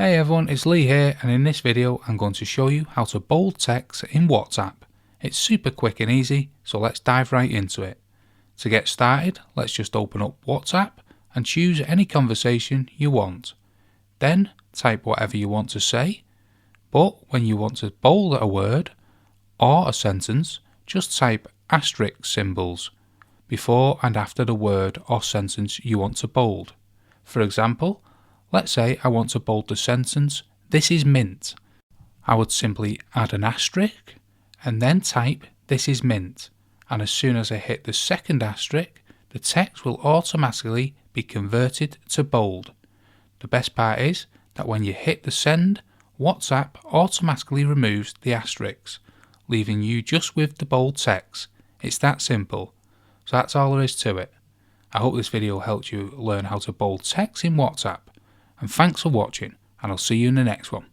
Hey everyone, it's Lee here, and in this video I'm going to show you how to bold text in WhatsApp. It's super quick and easy, so let's dive right into it. To get started, let's just open up WhatsApp and choose any conversation you want. Then type whatever you want to say, but when you want to bold a word or a sentence, just type asterisk symbols before and after the word or sentence you want to bold. For example, let's say I want to bold the sentence, "This is mint." I would simply add an asterisk and then type "This is mint," and as soon as I hit the second asterisk, the text will automatically be converted to bold. The best part is that when you hit the send, WhatsApp automatically removes the asterisks, leaving you just with the bold text. It's that simple. So that's all there is to it. I hope this video helped you learn how to bold text in WhatsApp. And thanks for watching, and I'll see you in the next one.